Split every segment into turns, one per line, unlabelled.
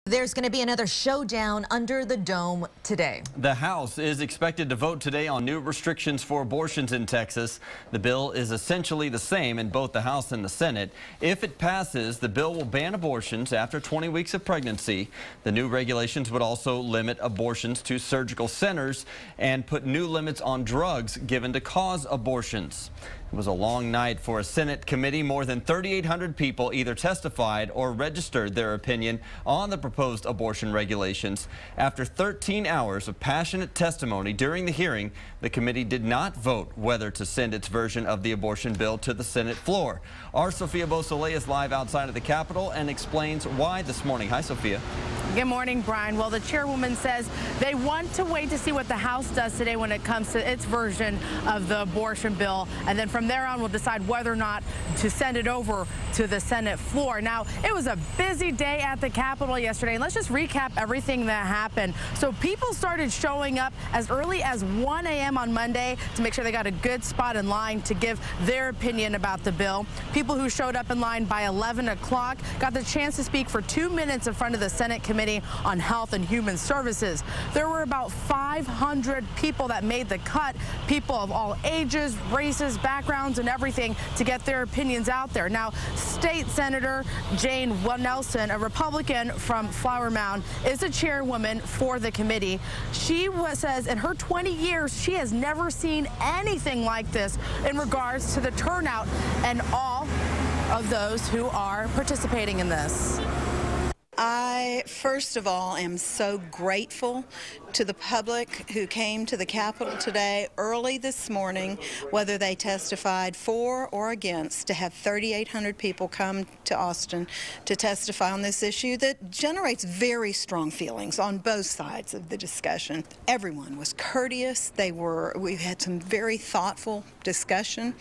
There's going to be another showdown under the dome today.
The House is expected to vote today on new restrictions for abortions in Texas. The bill is essentially the same in both the House and the Senate. If it passes, the bill will ban abortions after 20 weeks of pregnancy. The new regulations would also limit abortions to surgical centers and put new limits on drugs given to cause abortions. It was a long night for a Senate committee. More than 3,800 people either testified or registered their opinion on the proposed abortion regulations. After 13 hours of passionate testimony during the hearing, the committee did not vote whether to send its version of the abortion bill to the Senate floor. Our Sophia Beausoleil is live outside of the Capitol and explains why this morning. Hi, Sophia.
Good morning, Brian. Well, the chairwoman says they want to wait to see what the House does today when it comes to its version of the abortion bill. And then from there on, we'll decide whether or not to send it over to the Senate floor. Now, it was a busy day at the Capitol yesterday. And let's just recap everything that happened. So people started showing up as early as 1 a.m. on Monday to make sure they got a good spot in line to give their opinion about the bill. People who showed up in line by 11 o'clock got the chance to speak for 2 minutes in front of the Senate Committee on Health and Human Services. There were about 500 people that made the cut, people of all ages, races, backgrounds, and everything to get their opinions out there. Now, State Senator Jane Nelson, a Republican from Flower Mound, is the chairwoman for the committee. She says in her 20 years, she has never seen anything like this in regards to the turnout and all of those who are participating in this.
I, first of all, am so grateful to the public who came to the Capitol today early this morning, whether they testified for or against, to have 3,800 people come to Austin to testify on this issue that generates very strong feelings on both sides of the discussion. Everyone was courteous. We had some very thoughtful discussion,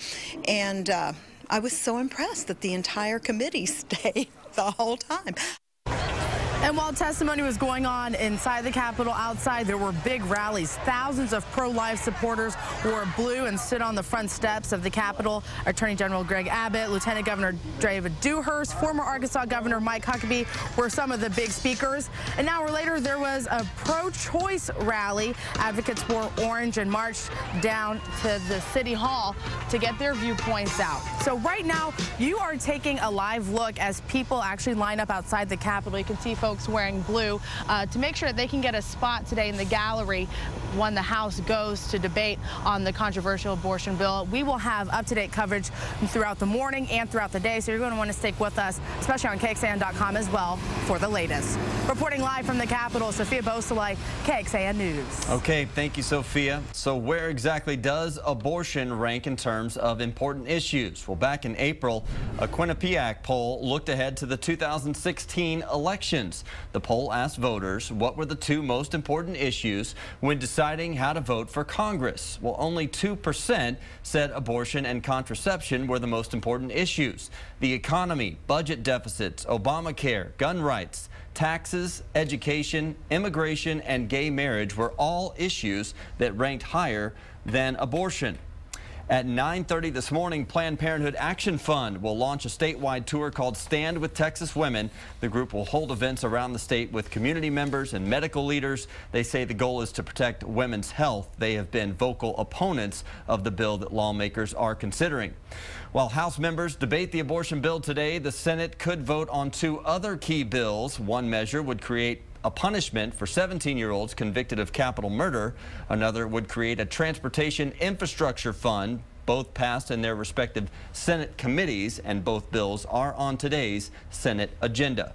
and I was so impressed that the entire committee stayed the whole time.
And while testimony was going on inside the Capitol, outside, there were big rallies. Thousands of pro-life supporters wore blue and stood on the front steps of the Capitol. Attorney General Greg Abbott, Lieutenant Governor David Dewhurst, former Arkansas Governor Mike Huckabee were some of the big speakers. An hour later, there was a pro-choice rally. Advocates wore orange and marched down to the City Hall to get their viewpoints out. So right now, you are taking a live look as people actually line up outside the Capitol. You can see folks wearing blue to make sure that they can get a spot today in the gallery when the House goes to debate on the controversial abortion bill. We will have up-to-date coverage throughout the morning and throughout the day, so you're going to want to stick with us, especially on KXAN.com as well for the latest. Reporting live from the Capitol, Sophia Beausoleil, KXAN News.
Okay, thank you, Sophia. So where exactly does abortion rank in terms of important issues? Well, back in April, a Quinnipiac poll looked ahead to the 2016 elections. The poll asked voters what were the two most important issues when deciding how to vote for Congress. Well, only 2% said abortion and contraception were the most important issues. The economy, budget deficits, Obamacare, gun rights, taxes, education, immigration, and gay marriage were all issues that ranked higher than abortion. At 9:30 this morning, Planned Parenthood Action Fund will launch a statewide tour called Stand with Texas Women. The group will hold events around the state with community members and medical leaders. They say the goal is to protect women's health. They have been vocal opponents of the bill that lawmakers are considering. While House members debate the abortion bill today, the Senate could vote on two other key bills. One measure would create a punishment for 17-year-olds convicted of capital murder. Another would create a transportation infrastructure fund. Both passed in their respective Senate committees, and both bills are on today's Senate agenda.